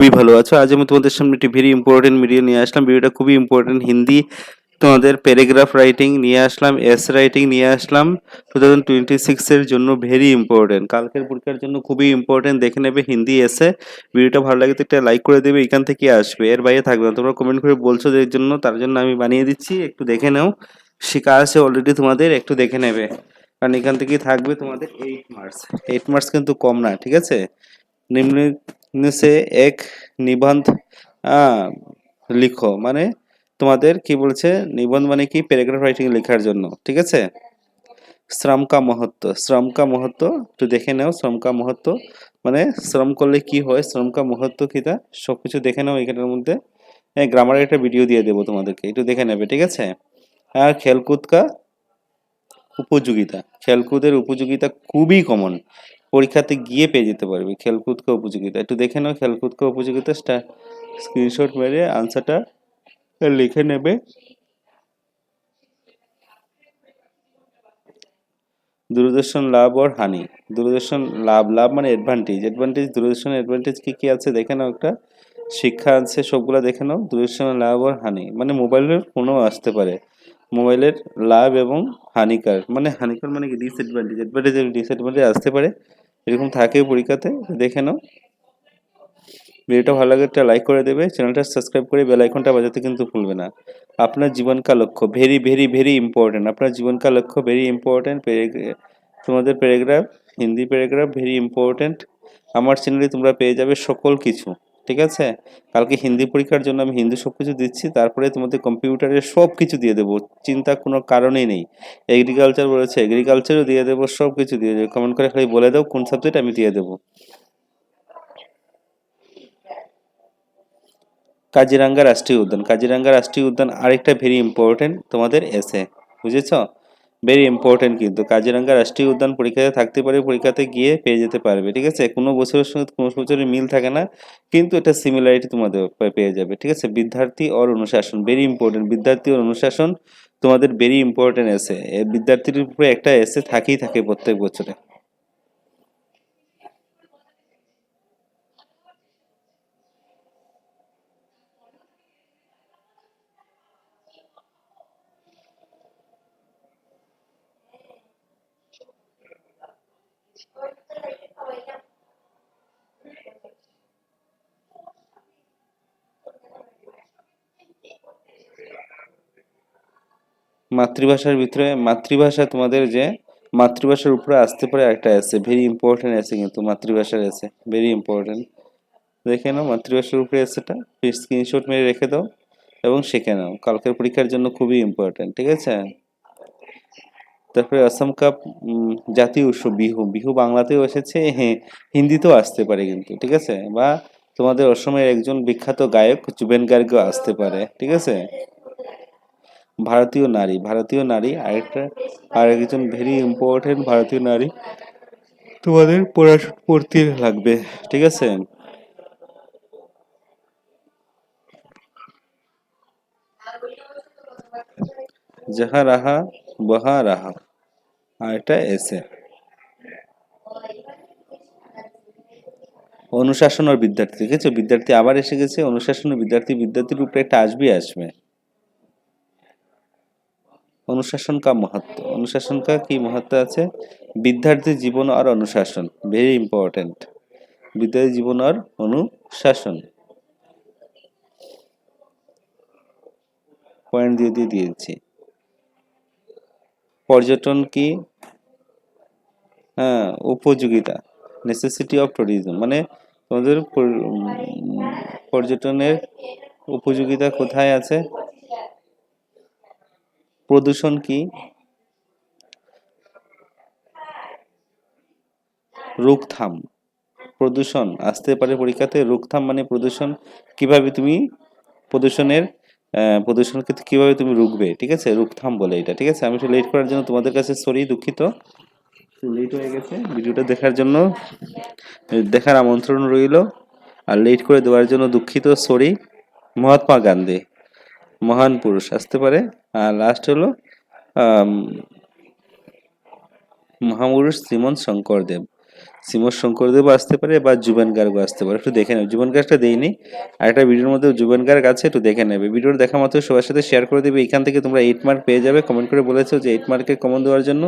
খুবই ভালো আছো। আজ আমি তোমাদের সামনে একটি ভেরি ইম্পর্টেন্ট ভিডিও নিয়ে আসলাম। ভিডিওটা খুবই ইম্পর্টেন্ট। হিন্দি তোমাদের প্যারাগ্রাফ রাইটিং নিয়ে আসলাম, এস রাইটিং নিয়ে আসলাম। 2026 এর জন্য ভেরি ইম্পর্টেন্ট, কালকের পরীক্ষার জন্য খুবই ইম্পর্টেন্ট। দেখে নেবে হিন্দি এসে। ভিডিওটা ভালো লাগে তো একটা লাইক করে দেবে। এখান থেকে আসবে, এর বাইরে থাকবে না। তোমরা কমেন্ট করে বলছো যে এর জন্য, তার জন্য আমি বানিয়ে দিচ্ছি। একটু দেখে নাও, শেখা আছে অলরেডি তোমাদের, একটু দেখে নেবে। কারণ এখান থেকেই থাকবে তোমাদের 8 মার্কস। 8 মার্কস কিন্তু কম না, ঠিক আছে। निम्न से एक निबंध লিখো, মানে তোমাদের কি বলছে, নিবন্ধ মানে কি, প্যারাগ্রাফ রাইটিং লেখার জন্য, ঠিক আছে। শ্রম কা মহত্ব, শ্রম কা মহত্ব একটু দেখে নাও। শ্রম কা মহত্ব মানে শ্রম করলে কি হয়, শ্রম কা মহত্ব কিটা, সবকিছু দেখে নাও এখানের মধ্যে। গ্রামারের একটা ভিডিও দিয়ে দেবো তোমাদেরকে, একটু দেখে নেবে, ঠিক আছে। আর খেলকুদ কা উপযোগিতা, খেলকুদের উপযোগিতা খুবই কমন, পরীক্ষাতে গিয়ে পেয়ে যেতে পারবে। খেলকুদ কা উপযোগিতা একটু দেখে নাও। খেলকুদ কা উপযোগিতা স্ক্রিনশট মেরে আনসারটা লিখে নেবে। দূরদর্শন লাভ और হানি, দূরদর্শন লাভ, লাভ মানে অ্যাডভান্টেজ, অ্যাডভান্টেজ, দূরদর্শন অ্যাডভান্টেজ কি কি আছে দেখে নাও। একটা শিক্ষা আছে, সবগুলা দেখে নাও। দূরদর্শন লাভ আর হানি মানে মোবাইলের ফোনও আসতে পারে, মোবাইলের লাভ এবং হানিকার, মানে হানিকার মানে কি, ডিসঅ্যাডভান্টেজ, অ্যাডভান্টেজ এবং ডিসঅ্যাডভান্টেজ আসতে পারে, এরকম থাকে পরীক্ষাতে, দেখে নাও। ভিডিওটা ভালো লাগে একটা লাইক করে দেবে, চ্যানেলটা সাবস্ক্রাইব করে বেল আইকনটা বাজাতে কিন্তু ভুলবে না। আপনার জীবন কা লক্ষ্য, ভেরি ভেরি ভেরি ইম্পর্টেন্ট। আপনার জীবন কা লক্ষ্য ভেরি ইম্পর্টেন্ট। তোমাদের paragraph, Hindi paragraph very important. আমার চ্যানেলে তোমরা পেয়ে যাবে সকল কিছু, ঠিক আছে। কালকে হিন্দি পরীক্ষার জন্য আমি হিন্দি সব কিছু দিচ্ছি, তারপরে তোমাদের কম্পিউটারের সব কিছু দিয়ে দেবো, চিন্তা কোনো কারণেই নেই। এগ্রিকালচার বলেছে, এগ্রিকালচারও দিয়ে দেবো, সব কিছু দিয়ে দেবো। কমেন্ট করে খালি বলে দাও কোন সাবজেক্ট, আমি দিয়ে দেবো। কাজিরাঙ্গা রাষ্ট্রীয় উদ্যান, কাজিরাঙ্গা রাষ্ট্রীয় উদ্যান আরেকটা ভেরি ইম্পর্টেন্ট তোমাদের এসে, বুঝেছ। ভেরি ইম্পর্টেন্ট কিন্তু কাজিরাঙ্গা রাষ্ট্রীয় উদ্যান পরীক্ষাতে থাকতে পারে, পরীক্ষাতে গিয়ে পেয়ে যেতে পারবে, ঠিক আছে। কোনো বছরের সঙ্গে কোনো বছরের মিল থাকে না, কিন্তু এটা সিমিলারিটি তোমাদের পেয়ে যাবে, ঠিক আছে। বিদ্যার্থী और অনুশাসন ভেরি ইম্পর্টেন্ট, বিদ্যার্থী और অনুশাসন তোমাদের ভেরি ইম্পর্টেন্ট এসে। বিদ্যার্থীর উপরে একটা এসে থাকেই থাকে প্রত্যেক বছরে। মাতৃভাষার ভিতরে, মাতৃভাষা তোমাদের যে মাতৃভাষার উপরে আসতে পারে একটা এসে, ভেরি ইম্পর্টেন্ট এসে কিন্তু মাতৃভাষার এসে, ভেরি ইম্পর্টেন্ট। দেখে নাও মাতৃভাষার উপরে এসেটা, স্ক্রিনশট মেরে রেখে দাও এবং শিখে নাও, কালকের পরীক্ষার জন্য খুবই ইম্পর্টেন্ট, ঠিক আছে। তারপরে আসাম কাপ, জাতীয় উৎসব বিহু, বিহু বাংলাতেও এসেছে, হ্যাঁ হিন্দিতেও আসতে পারে কিন্তু, ঠিক আছে। বা তোমাদের অসমের একজন বিখ্যাত গায়ক জুবেন গার্গও আসতে পারে, ঠিক আছে। ভারতীয় নারী, ভারতীয় নারী আরেকটা, আর একজন ভেরি ইম্পর্টেন্ট ভারতীয় নারী তোমাদের পড়তে লাগবে, ঠিক আছে। যাহা রাহা বহা রাহা, আর এটা এসে। অনুশাসন আর বিদ্যার্থী, দেখেছো বিদ্যার্থী আবার এসে গেছে, অনুশাসন ও বিদ্যার্থী, বিদ্যার্থীর উপরে একটা আসবে আসবে। অনুশাসন কা महत्व, অনুশাসন কা কি महत्व আছে, বিদ্যার্থী জীবন আর অনুশাসন ভেরি ইম্পর্টেন্ট। বিদ্যার্থী জীবন আর অনুশাসন পয়েন্ট দিয়ে দিয়ে দিয়েছি। পর্যটন কি, হ্যাঁ উপযোগিতা, নেসেসিটি অফ ট্যুরিজম মানে তোমাদের পর্যটনের উপযোগিতা কোথায় আছে। প্রদূষণ কি, রোকথাম, প্রদূষণ আসতে পারে পরীক্ষাতে, রোকথাম মানে প্রদূষণ, কিভাবে তুমি প্রদূষণের প্রদূষণকে কিভাবে তুমি রুখবে, ঠিক আছে, রোকথাম বলে এটা, ঠিক আছে। আমি একটু লেট করার জন্য তোমাদের কাছে সরি, দুঃখিত, লেট হয়ে গেছে। ভিডিওটা দেখার জন্য দেখার আমন্ত্রণ রইল, আর লেট করে দেওয়ার জন্য দুঃখিত, সরি। মহাত্মা গান্ধী, মহান পুরুষ আসতে পারে। আর লাস্ট হলো আম, মহাপুরুষ শ্রীমন্ত শঙ্করদেব। শ্রীমৎ শঙ্করদেবও আসতে পারে বা জুবেন গার্গও আসতে পারে, একটু দেখে নেবে। জুবেন গার্গটা দেইনি, আরেকটা ভিডিওর মধ্যে জুবেন গার্গ আছে, একটু দেখে নেবে। ভিডিওটা দেখা মাত্র সবার সাথে শেয়ার করে দেবে। এখান থেকে তোমরা 8 মার্ক পেয়ে যাবে। কমেন্ট করে বলেছো যে 8 মার্কের কমন দেওয়ার জন্য।